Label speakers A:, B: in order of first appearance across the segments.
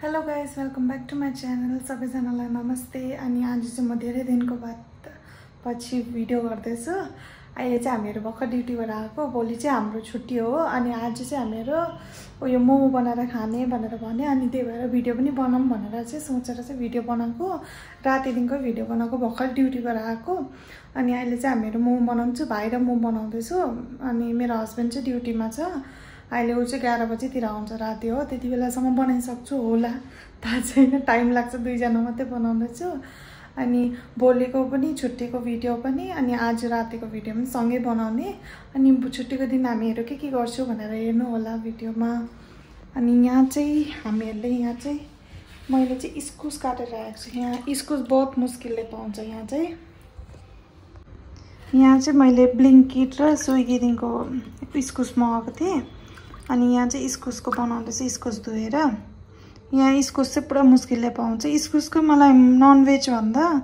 A: Hello guys, welcome back to my channel. सबैजनालाई नमस्ते। अनि आज चाहिँ म धेरै दिनको बाद पछि भिडियो गर्दैछु। अहिले चाहिँ हामीहरू भर्खर ड्युटीबाट आएको। भोलि चाहिँ हाम्रो छुट्टी हो। अनि आज चाहिँ हामीहरू उयो मोमो बनाएर खाने भनेर भन्यो। अनि त्यही भएर भिडियो पनि बनाऊँ भनेर चाहिँ सोचेर चाहिँ भिडियो बनाएको। रातिदेखिको भिडियो बनाएको, भर्खर ड्युटीबाट आएको। अनि अहिले चाहिँ हामीहरू मोमो बनाउँछु, भाइ र म बनाउँदैछु। अनि मेरो हस्बेन्ड चाहिँ ड्युटीमा छ। अहिले ऊ चाहिँ 11 बजीतिर आउँछ, राति हो। त्यति बेलासम्म बनाइसक्छु होला, थाहा छैन, टाइम लाग्छ। दुईजना मात्रै बनाउँदैछु। अनि भोलिको पनि छुट्टीको भिडियो पनि, अनि आज रातिको भिडियो पनि सँगै बनाउने। अनि छुट्टीको दिन हामीहरू के गर्छु भनेर हेर्नु होला भिडियोमा। अनि यहाँ चाहिँ हामीहरूले मैले चाहिँ इस्कुस काटेर राखेको छु। यहाँ इस्कुस बहुत मुस्किलले पाउँछ। यहाँ चाहिँ मैले ब्लिङ्किट र स्विगीदेखिको इस्कुस मगाएको थिएँ। अनि यहाँ चाहिँ इस्कुसको बनाउँदैछु, इस्कुस धोएर। यहाँ इस्कुस चाहिँ पुरा मुस्किलले पाउँछ। इस्कुसको मलाई ननभेज भन्दा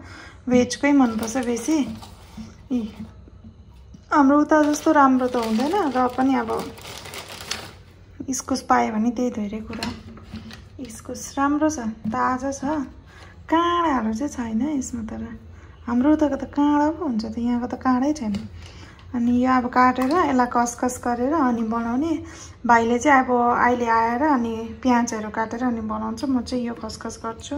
A: भेजकै मनपर्छ बेसी। हाम्रो उता जस्तो राम्रो त हुँदैन, र पनि अब इस्कुस पायो भने त्यही धेरै कुरा। इस्कुस राम्रो छ, ताजा छ, काँडाहरू चाहिँ छैन यसमा। तर हाम्रो उताको त काँडा पो हुन्छ, त यहाँको त काँडै छैन। अनि यो अब काटेर यसलाई कसकस गरेर अनि बनाउने। भाइले चाहिँ अब अहिले आएर अनि प्याजहरू काटेर अनि बनाउँछ। म चाहिँ यो कसकस गर्छु।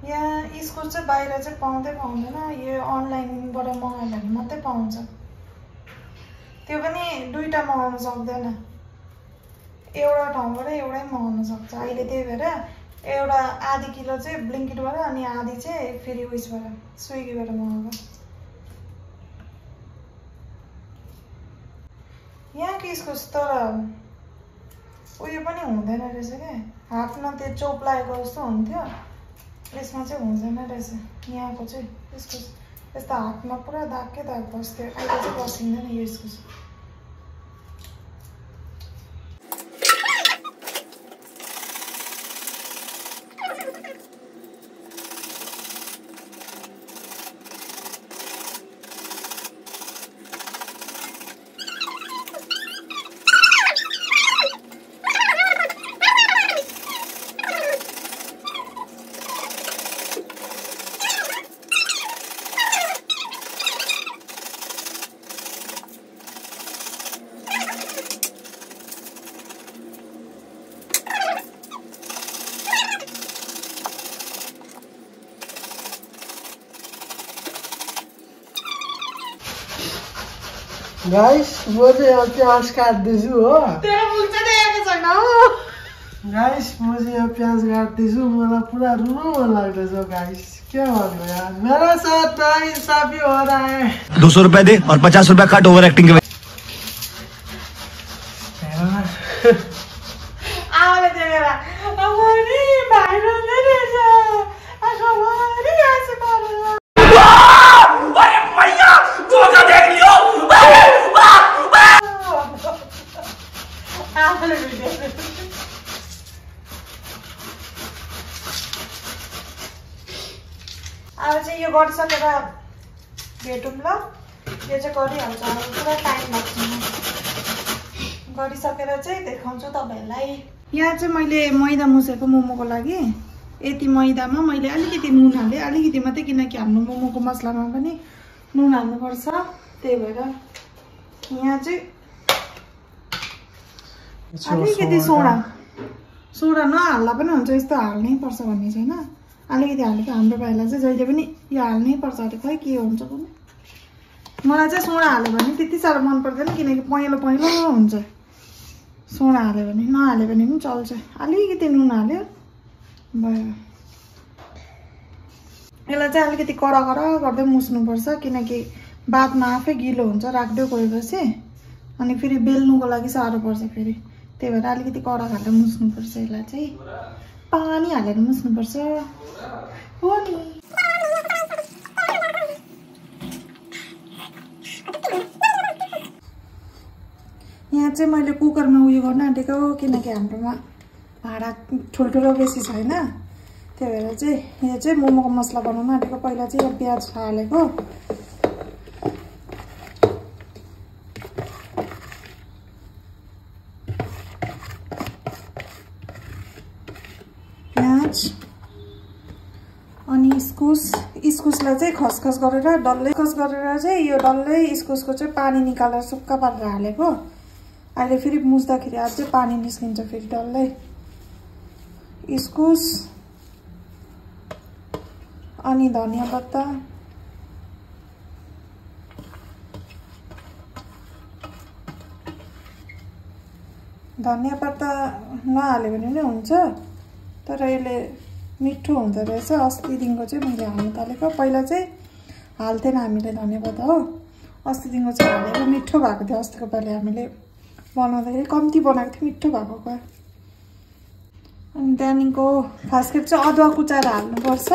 A: यहाँ इस्कुस चाहिँ बाहिर चाहिँ पाउँदैन। यो अनलाइनबाट मगायो भने मात्रै पाउँछ। त्यो पनि दुईवटा मगाउन सक्दैन, एउटा ठाउँबाट एउटै मगाउन सक्छ अहिले। त्यही भएर एउटा आधी किलो चाहिँ ब्लिङ्किटबाट, अनि आधी चाहिँ फेरि उयसबाट स्विगीबाट मगाएको। यहाँको इस्कुस तर उयो पनि हुँदैन रहेछ क्या, हातमा त्यो चोप लागेको जस्तो हुन्थ्यो। यसमा चाहिँ हुँदैन रहेछ। यहाँको चाहिँ इस्कुस यस्तो हातमा पुरा दाग बस्थ्यो। अहिले चाहिँ बसिँदैन यो इस्कुस।
B: गाइस म चाहिँ यहाँ प्याज काट्दैछु हो।
A: तेरो मुख चाहिँ देखेको छैन हो।
B: गाइस म चाहिँ यहाँ प्याज काट्दैछु। मलाई पुरा रुनु मन लाग्दैछ गाइस। क्या भन्नु यार, मेरा साथ नाइंसाफी हो रहा है।
C: 200 रुपए दे और 50 रुपए कट ओवर एक्टिंग के।
A: आले देखेर अमरी भाइ रोँदै रहेछ। अमरी आसे पारेर
C: अरे मैया धोखा देख लियो।
A: आले भिडियो। अब चाहिँ यो गरिसकेर भेटौँ ल। यो चाहिँ गरिहाल्छ, अब पुरा टाइम लाग्छ। गरिसकेर चाहिँ देखाउँछु तपाईँहरूलाई। यहाँ चाहिँ मैले मैदा मुसेको मोमोको लागि। यति मैदामा मैले अलिकति नुन हालेँ, अलिकति मात्रै, किनकि हाम्रो मोमोको मसलामा पनि नुन हाल्नुपर्छ। त्यही भएर यहाँ चाहिँ अलिकति सोडा नहाल्दा पनि हुन्छ, यस्तो हाल्नै पर्छ भन्ने छैन। अलिकति हालेको हाम्रो भाइलाई चाहिँ जहिले पनि यो हाल्नै पर्छ। अरे खै के हुन्छ भने, मलाई चाहिँ सोडा हाल्यो भने त्यति साह्रो मन पर्दैन, किनकि पहेँलो हुन्छ। सोडा हाल्यो भने, नहाल्यो भने पनि चल्छ। अलिकति नुन हाल्यो भयो। यसलाई चाहिँ अलिकति कडा गर्दै मुस्नुपर्छ, किनकि बादमा आफै गिलो हुन्छ राख्दै गएपछि। अनि फेरि बेल्नुको लागि साह्रो पर्छ फेरि। त्यही भएर अलिकति कडा खालेर मुस्नुपर्छ। यसलाई चाहिँ पानी हालेर मुस्नुपर्छ हो नि। यहाँ चाहिँ मैले कुकरमा उयो गर्न आँटेको, किनकि हाम्रोमा भाँडा ठुल्ठुलो बेसी छैन। त्यही भएर चाहिँ यो चाहिँ मोमोको मसला बनाउन आँटेको। पहिला चाहिँ यो प्याज हालेको, प्याज अनि इस्कुसलाई चाहिँ खसखस गरेर डल्लै चाहिँ यो डल्लै इस्कुसको चाहिँ पानी निकालेर सुक्खा पारेर हालेको। अहिले फेरि मुस्दाखेरि अझै पानी निस्किन्छ फेरि डल्लै। इस्कुस अनि धनिया पत्ता नहाल्यो भने पनि हुन्छ, तर यसले मिठो हुँदो रहेछ। अस्तिदेखिको चाहिँ मैले हाल्नु थालेको, पहिला चाहिँ हाल्थेन हामीले धनिया पत्ता हो, अस्तिदेखिको चाहिँ हालेको मिठो भएको थियो। अस्तिको पालि हामीले बनाउँदाखेरि कम्ती बनाएको थियो, मिठो भएको क्या। अनि त्यहाँदेखिको खास गरी चाहिँ अदुवा कुचाएर हाल्नुपर्छ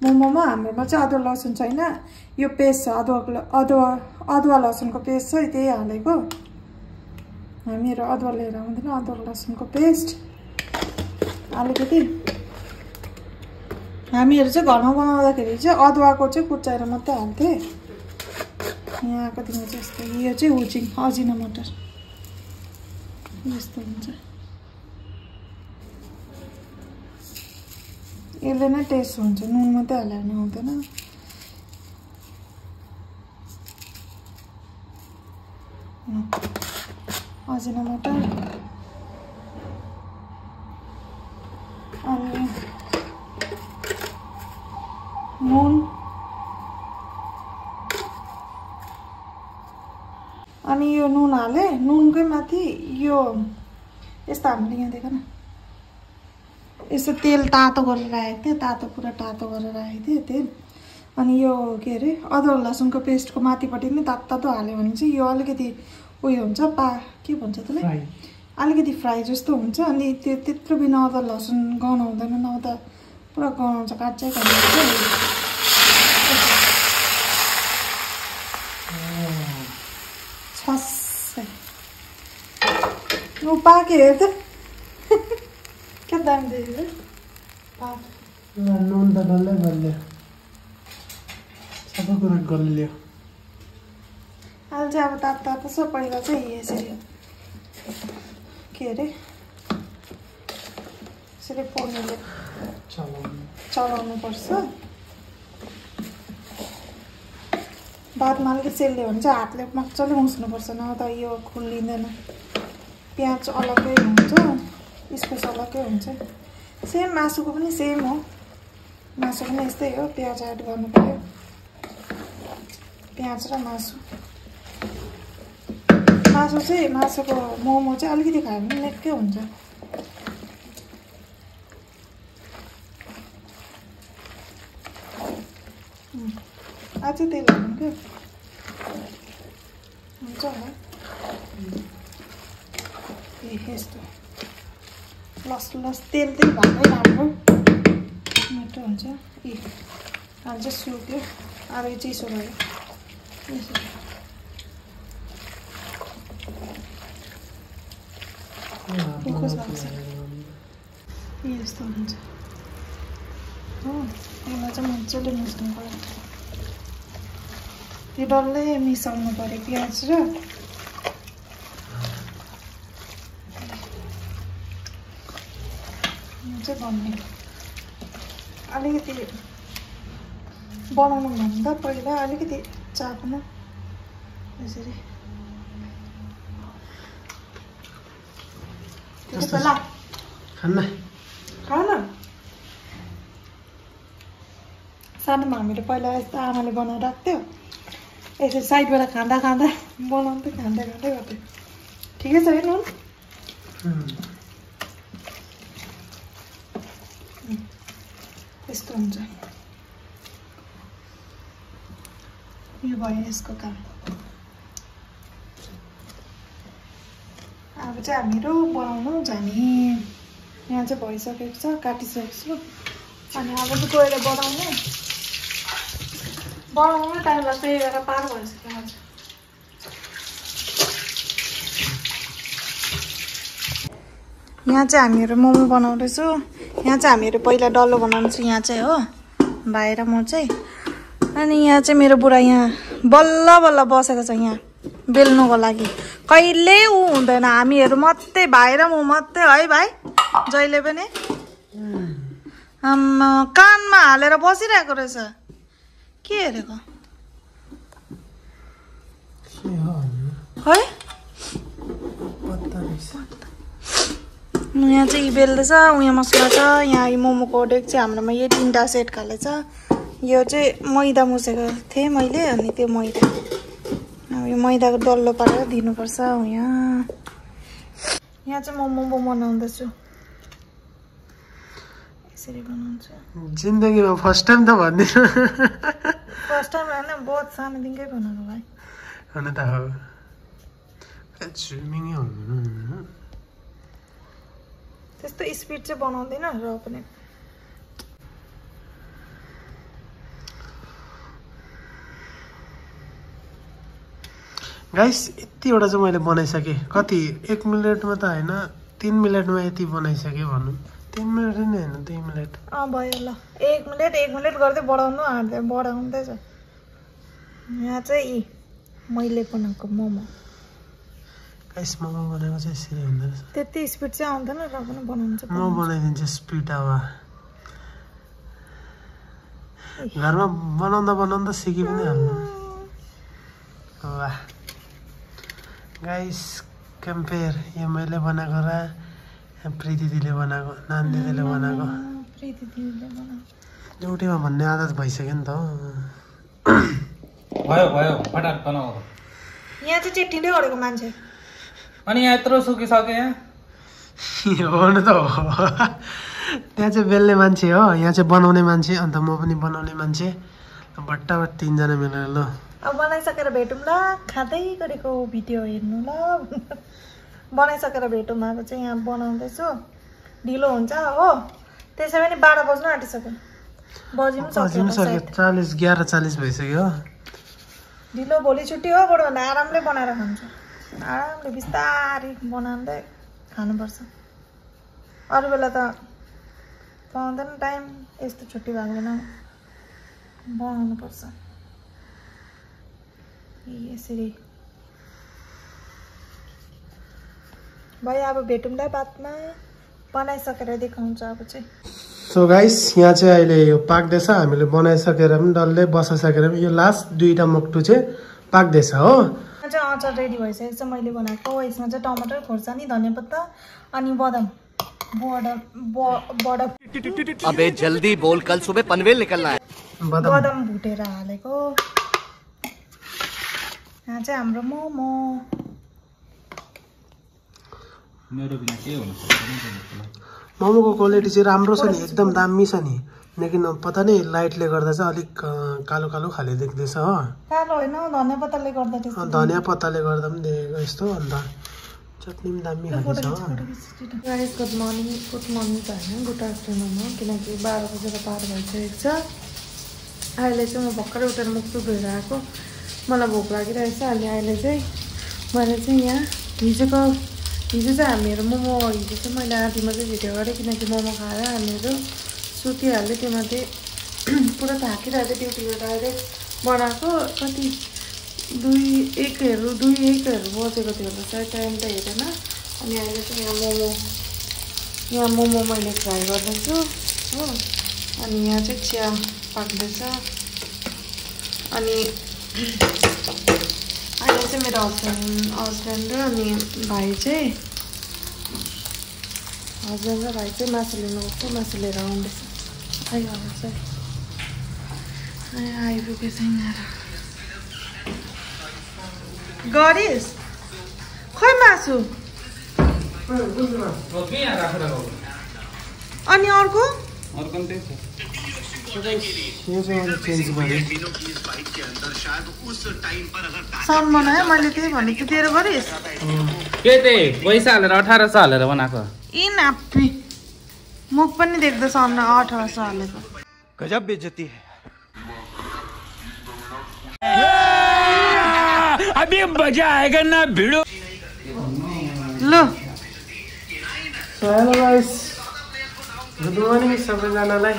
A: मोमोमा। हाम्रोमा चाहिँ अदुवा लसुन छैन, यो पेस्ट छ अदुवा लसुनको पेस्ट छ, त्यही हालेको। हामीहरू अदुवा लिएर आउँदैन, अदुवा लसुनको पेस्ट अलिकति। हामीहरू चाहिँ घरमा बनाउँदाखेरि चाहिँ अदुवाको चाहिँ कुचाएर मात्रै हाल्थे। यहाँ आएको दिनमा चाहिँ यस्तो, यो चाहिँ हुचिङ अजिनामोटो यस्तो हुन्छ। यसले नै टेस्ट हुन्छ, नुन मात्रै हालेर हुँदैन। अजिनामोटो अनि नुन अनि यो नुन हाले। नुनकै माथि यो यस्तो हामीले यहाँ देख न, यसो तेल तातो गरेर राखेको थियो, पुरा तातो गरेर राखेको थियो तेल। अनि यो के अरे अदुवा लसुनको पेस्टको माथिपट्टि पनि तातो हाल्यो भने चाहिँ यो अलिकति उयो हुन्छ, के भन्छ त्यसलाई, अलिकति फ्राई जस्तो हुन्छ। अनि त्यो त्यत्रो बिना अदुवा लसुन गाउनु हुँदैन, न त पुरा गनाउँछ, काट्दै पाके हेर त क्या दामी देखेको
B: नुन त डल्लै गल्यो, सबै कुरा गल्यो।
A: अहिले चाहिँ अब तातो छ। पहिला चाहिँ यसरी के अरे यसरी पोल्नुले चलाउनु पर्छ। बादमा अलिकति सेल्यो भने चाहिँ हातले मजाले मुस्नुपर्छ, न त यो खुल्लिँदैन। प्याज अलग्गै हुन्छ, इस्कुस अलग्गै हुन्छ। सेम मासुको पनि सेम हो, मासु पनि यस्तै हो, प्याज एड गर्नु पर्यो, प्याज र मासु चाहिँ मासुको मोमो चाहिँ अलिकति खायो भने निकै हुन्छ। अझै तेल हाल्नु क्या हुन्छ होला। यस्तो लस तेल भएकै राम्रो मिठो हुन्छ। अहिले चाहिँ सुक्यो, अब यो चिसो भयो। यस्तो हुन्छ हो, यसलाई चाहिँ मजाले मुस्नु पर्यो। यो डल्लै मिसाउनु पर्यो प्याज र चाहिँ भन्ने। अलिकति बनाउनु भन्दा पहिला अलिकति चाप्नु यसरी खाना सानोमा हामीले पहिला यस्तो आमाले बनाएर राख्थ्यो, यसरी साइडबाट खाँदा बनाउँदै खाँदै गर्थ्यो। ठिकै छ है नुन? यस्तो हुन्छ। यो भयो यसको काम। अब चाहिँ हामीहरू बनाउनु जाने। यहाँ चाहिँ भइसकेको छ, काटिसकेको छु। अनि अब चाहिँ गएर बनाउनु टाइम लाग्छ, 11 पार भइसक्यो। यहाँ चाहिँ हामीहरू मोमो बनाउँदैछु। यहाँ चाहिँ हामीहरू पहिला डल्लो बनाउँछु, यहाँ चाहिँ हो भाइ र म चाहिँ। अनि यहाँ चाहिँ मेरो बुढा यहाँ बल्ल बल्ल बसेको छ यहाँ बेल्नुको लागि। कहिले ऊ हुँदैन, हामीहरू मात्रै भाइ र म मात्रै है भाइ, जहिले पनि कानमा हालेर बसिरहेको रहेछ के हेरेको है यहाँ चाहिँ बेल्दैछ उहाँ मसला छ यहाँ मोमोको डेक्ची हाम्रोमा यो 3टा सेट खाले छ यो चाहिँ मैदा मुसेको थिएँ मैले अनि त्यो मैदा अब यो मैदाको डल्लो पारेर दिनुपर्छ यहाँ चाहिँ मोमो बनाउँदैछु यसरी बनाउँछु
B: जिन्दगीमा फर्स्ट टाइम त भन्दिनँ
A: फर्स्ट टाइम हैन बहुत सानोदेखिकै बनाएको भाइ
B: हुन त हो स्विमिङ हुनु
A: त्यस्तो स्पिड चाहिँ बनाउँदैन र पनि
B: गाइस यतिवटा चाहिँ मैले बनाइसकेँ कति 1 मिनेटमा त हैन 3 मिनेटमा यति बनाइसकेँ भनौँ 3 मिनेट नै हैन 2 मिनेट
A: भयो ल 1 मिनेट गर्दै बढाउँदैछ यहाँ चाहिँ मैले बनाएको मोमो
B: गाइस मोमो बनाएको चाहिँ यसरी हुँदो रहेछ
A: त्यति स्पिड चाहिँ आउँदैन र पनि बनाउनु चाहिँ
B: म बनाइदिन्छु स्पिड अब घरमा बनाउँदा सिकि पनि हाल्नु वाह गाइस कम्पेयर यो मैले बनाएको र प्रीति दिदीले बनाएको नानी दिदीले बनाएको एउटैमा भन्ने आदत भइसक्यो नि त
D: भयो फटाक बनाऊ
A: यहाँ चाहिँ चेटिँदै गरेको मान्छे
D: अनि यहाँ यत्रो सुकिसक्यो यहाँ
B: हो न त हो त्यहाँ चाहिँ बेल्ने मान्छे हो यहाँ चाहिँ बनाउने मान्छे अन्त म पनि बनाउने मान्छे बट्टाबट 3 जना मिलेर ल
A: अब बनाइसकेर भेटौँ ल खाँदै गरेको भिडियो हेर्नु ल बनाइसकेर भेटौँ अब चाहिँ यहाँ बनाउँदैछु ढिलो हुन्छ हो त्यसै पनि 12 बज्न आँटिसक्यो बजिनु सक्यो
B: 11:40 भइसक्यो
A: ढिलो भोलि छुट्टी हो बडोभन्दा आरामले बनाएर खान्छु आरामले बिस्तारै बनाउँदै खानुपर्छ अरू बेला त पाउँदैन टाइम यस्तो छुट्टी भएको बेलामा बनाउनुपर्छ यसरी भाइ अब भेटौँला बादमा बनाइसकेर देखाउँछ अब चाहिँ
B: सो गाइस यहाँ चाहिँ अहिले यो पाक्दैछ हामीले बनाइसकेर पनि डल्लै बसाइसकेर पनि यो लास्ट 2टा मक्टु चाहिँ पाक्दैछ हो
A: चाहिँ अचार रेडी भइसकेको छ मैले बनाएको यसमा चाहिँ टमाटर खोर्सानी धनियाँ पत्ता अनि बदाम
C: अबे जल्दी बोल कल सुबह पनवेल निकलना है
A: बदाम भुटेर हालेको यहाँ चाहिँ हाम्रो मोमो
B: मोमोको क्वालिटी चाहिँ राम्रो छ नि एकदम दामी छ नि लेकिन पता नै लाइटले गर्दा चाहिँ अलिक कालो कालो खाले देख्दैछ हो
A: कालो होइन धनियाँ पत्ताले गर्दा
B: धनियाँ पत्ताले गर्दा पनि देखेको यस्तो अन्त चटनी पनि दामी खाले छ
A: गाइस गुड मर्निङ त होइन गुड आफ्टरनुन हो किनकि 12 बजेर पार भइसकेको छ अहिले चाहिँ म भर्खरै उठेर मुख सुख धोएर आएको मलाई भोक लागिरहेछ अनि अहिले चाहिँ मैले चाहिँ यहाँ हिजो चाहिँ हामीहरू मोमो हिजो चाहिँ मैले आधीमा चाहिँ भिडियो गरेँ किनकि मोमो खाएर हामीहरू सुतिहाल्यो त्यो माथि पुरा थाकिरहेको थियो ड्युटीबाट आएर बनाएको कति 2-1हरू बजेको थियो होला सायद टाइम त हेरेन अनि अहिले चाहिँ यहाँ मोमो मैले फ्राई गर्दैछु हो अनि यहाँ चाहिँ चिया पाक्दैछ अनि अहिले चाहिँ मेरो हस्बेन्ड र अनि भाइ चाहिँ मासु लिनु गएको मासु लिएर आउँदैछ आइपुगेछ यहाँ गरिस् खोइ मासु अनि अर्को साउन्ड बनायो मैले त्यही भनेको तेरो गरिस्
D: के त्यही पैसा हालेर 1800 हालेर बनाएको
A: इन हाप्पी मुख पनि देख्दा साउन्ड 1800 हालेको
C: गजब बेइज्जती है अभी मजा आएगा ना भिडो
A: लो
B: हेलो गाइस गुड मर्निङ सबैजनालाई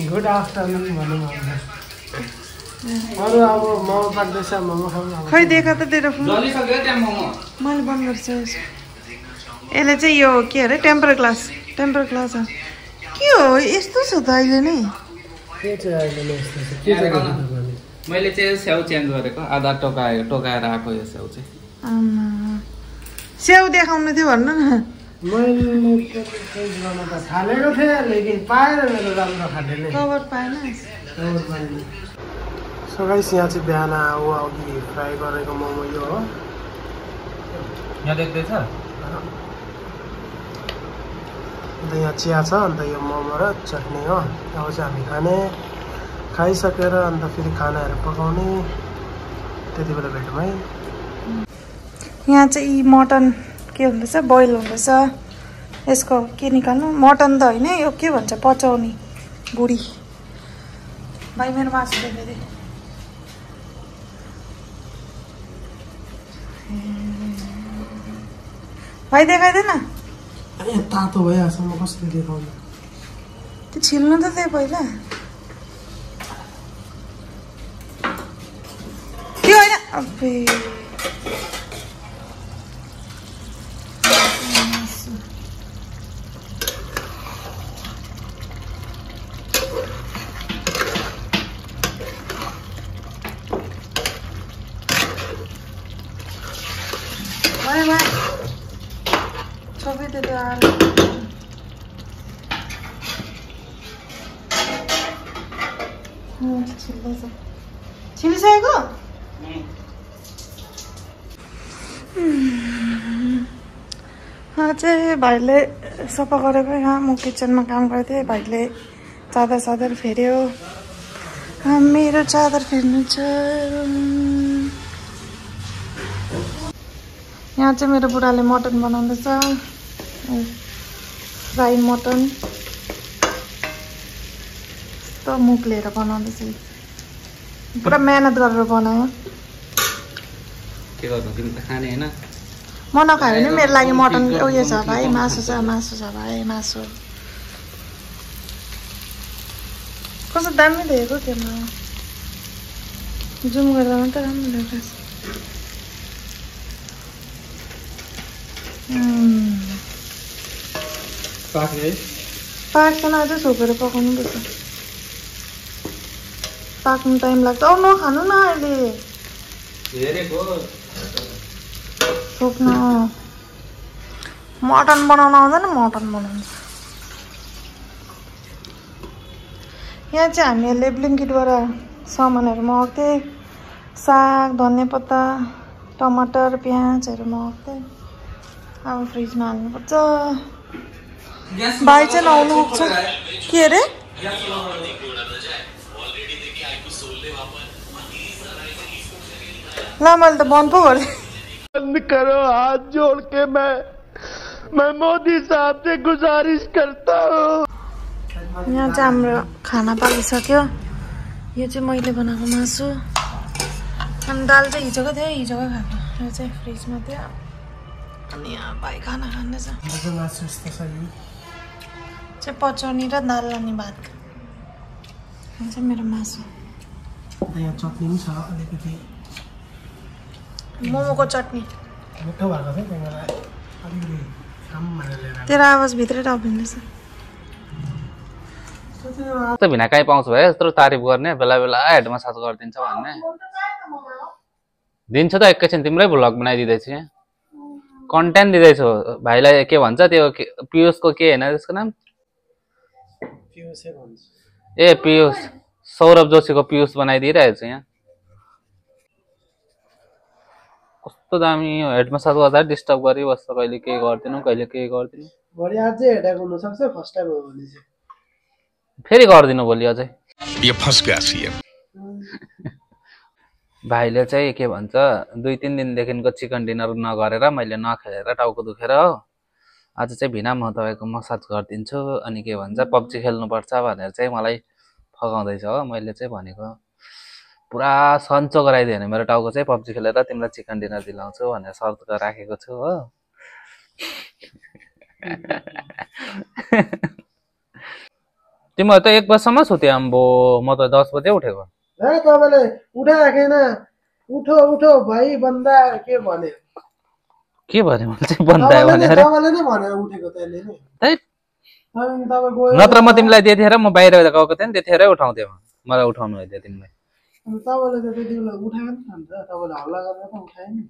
B: गुड आफ्टरनुन भनौँ अरू अब मोमो पाक्दैछ मोमो खाउँ
A: खै देखा त तेरो फोन
D: जलिसक्यो त्यहाँ मोमो
A: मैले बन्द गर्छु यसले चाहिँ यो के अरे टेम्पर ग्लास हो के हो यस्तो छ त अहिले नै
B: के चाहिँ अहिले नै यस्तो छ के चाहिँ गर्नु पर्ने
D: मैले चाहिँ स्याउ चेन्ज गरेको आधा टोकाएर आएको यो स्याउ चाहिँ
A: स्याउ देखाउनु थियो भन्नु न
B: मैले चेन्ज गर्न त थालेको थिएँ लेकिन पाएन मेरो राम्रो खाले नै
A: कभर पाएन
B: सो गाइस यहाँ चाहिँ बिहान अघि फ्राई गरेको मोमो यो हो
D: यहाँ देख्दैछ
B: अन्त यहाँ चिया छ अन्त यो मोमो र चटनी हो अब चाहिँ हामी खाने खाइसकेर अन्त फेरि खानाहरू पकाउने त्यति बेला भेटौँ है
A: यहाँ चाहिँ मटन के हुँदैछ बोइल हुँदैछ यसको के निकाल्नु मटन त होइन यो के भन्छ पचाउने बुढी भाइ मेरो मासु देखाइदिए भाइ देखाइदिएन
B: तातो भइहाल्छ म कसरी देखाउनु
A: त्यो छिल्नु त त्यही पहिला त्यो होइन अबे सबै त्यो आलु छिलिसकेको चाहिँ भाइले सफा गरेको यहाँ म किचनमा काम गरेको थिएँ भाइले चादर फेर्यो मेरो चादर फेर्नु छ यहाँ चाहिँ मेरो बुढाले मटन बनाउँदैछ फ्राई मटन यस्तो मुख लिएर बनाउँदैछ पुरा मेहनत गरेर बनायो
D: के गर्नु तिमी त खाने हैन
A: म नखायो भने मेरो लागि मटन उयो छ भाइ मासु छ भाइ मासु कस्तो दामी देखेको त्यसमा जुम गर्दा मात्रै राम्रो देख्छ पाक्दैन अझै छोपेर पकाउनु पर्छ पाक्नु टाइम लाग्छ नखानु न अहिले छोप्नु मटन बनाउनु आउँदैन मटन बनाउनु यहाँ चाहिँ हामीले ब्लिङ्किटबाट सामानहरू मगाएको थिएँ साग धनियाँ पत्ता टमाटर प्याजहरू मगाएको थिएँ अब फ्रिजमा हाल्नुपर्छ भाइ चाहिँ नआउनु आउँछ के अरे ल मैले त बन्द पो गरेँ
C: बंद करो हाथ जोड़ के मैं मोदी साहब से गुजारिश करता हूँ
A: यहाँ चाहिँ हाम्रो खाना पाकिसक्यो यो चाहिँ मैले बनाएको मासु अनि दाल चाहिँ हिजोको थियो हिजोकै खाएको यो चाहिँ फ्रिजमा थियो अनि यहाँ भाइ खाना खाँदैछ चाहिँ पचाउने र दाल अनि भात यो चाहिँ मेरो मासु
B: यहाँ चटनी पनि छ अलिकति
A: मोमोको चटनी
B: मिठो भएको छ त्यही भएर अलिकति काम भनेर लिएर
A: तेरो आवाज भित्रै टपिँदैछ
D: त भिना काहीँ पाउँछ भए यत्रो तारिफ गर्ने बेला बेला हेड मसाज गरिदिन्छ भन्ने दिन्छ त एकैछिन तिम्रै भ्लग बनाइदिँदैछु यहाँ कन्टेन्ट दिँदैछु भाइलाई के भन्छ त्यो पियुषको के होइन त्यसको नाम ए पियुष सौरभ जोशीको पियुष बनाइदिइरहेको छु यहाँ कस्तो दामी हेड मसाज गर्दा डिस्टर्ब गरिबस्छ कहिले के गर्दिनु कहिले के गर्दिनु
B: भोलि अझै हेडेक हुन सक्छ फर्स्ट टाइम हो भने चाहिँ
D: फेरि गर्दिनु भोलि अझै
C: ये फंस गया सीएम
D: भाइले चाहिँ के भन्छ 2-3 दिनदेखिको चिकन डिनर नगरेर मैले नखेलेर टाउको दुखेर हो आज चाहिँ भिना म तपाईँको मसाज गरिदिन्छु अनि के भन्छ पब्जी खेल्नुपर्छ भनेर चाहिँ मलाई फगाउँदैछ हो मैले चाहिँ भनेको पुरा सन्चो गराइदियो भने मेरो टाउको चाहिँ पब्जी खेलेर तिमीलाई चिकन डिनर दिलाउँछु भनेर शर्त राखेको छु हो तिमीहरू त 1 बजेसम्म सुत्यो अम्बो म त 10 बजे उठेको
B: तपाईँले उठाएन उठो उठो भाइ बन्दा के भने
D: मैले चाहिँ बन्दा भने अरे
B: तपाईँले नै भनेर उठेको त्यसले नि अनि तपाईँ गयो
D: नत्र म तिमीलाई त्यतिखेर म बाहिर गएको थिएँ नि त्यतिखेरै उठाउँथ्यो मलाई उठाउनु होइन तिमीले
B: अनि तपाईँले त त्यति बेला उठायो नि अन्त तपाईँले हल्ला गरेर त उठायो नि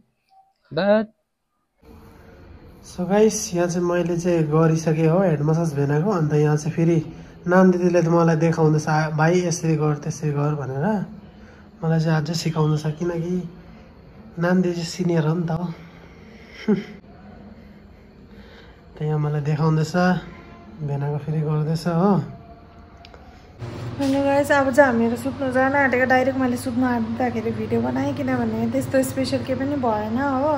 B: सो गाइस यहाँ चाहिँ मैले चाहिँ गरिसकेँ हो हेड मसाज भेनाको अन्त यहाँ चाहिँ फेरि नाम दिदीले त मलाई देखाउँदैछ भाइ यसरी गर त्यसरी गर भनेर मलाई चाहिँ अझै सिकाउँदैछ किनकि नाम दिदी चाहिँ सिनियर हो नि त हो त यहाँ मलाई देखाउँदैछ भेनाको फेरि गर्दैछ हो
A: अनि गाइस अब चाहिँ हामीहरू सुत्नु जान आँटेको डाइरेक्ट मैले सुत्नु आँट्दाखेरि भिडियो बनाएँ किनभने त्यस्तो स्पेसल केही पनि भएन हो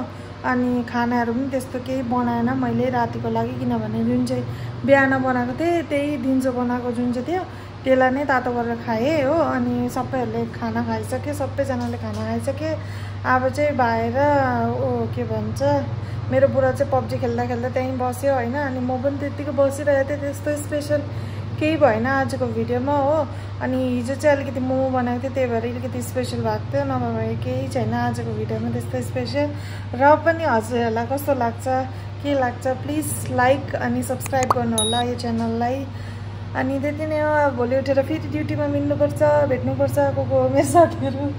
A: अनि खानाहरू पनि त्यस्तो केही बनाएन मैले रातिको लागि किनभने जुन चाहिँ बिहान बनाएको थिएँ त्यही दिउँसो बनाएको जुन चाहिँ थियो त्यसलाई नै तातो गरेर खाएँ हो अनि सबैहरूले खाना खाइसक्यो सबैजनाले खाना खाइसके अब चाहिँ भाएर के भन्छ मेरो बुढा चाहिँ पब्जी खेल्दा खेल्दा त्यहीँ बस्यो होइन अनि म पनि त्यत्तिकै बसिरहेको थिएँ त्यस्तो स्पेसल केही भएन आजको भिडियोमा हो अनि हिजो चाहिँ अलिकति मोमो बनाएको थिएँ त्यही भएर अलिकति स्पेसल भएको थियो नभए केही छैन आजको भिडियोमा त्यस्तो स्पेसल र पनि हजुरहरूलाई कस्तो लाग्छ के लाग्छ प्लिज लाइक अनि सब्सक्राइब गर्नु होला यो च्यानललाई अनि त्यति नै हो भोलि उठेर फेरि ड्युटीमा मिल्नुपर्छ भेट्नुपर्छ को मेरो साथीहरू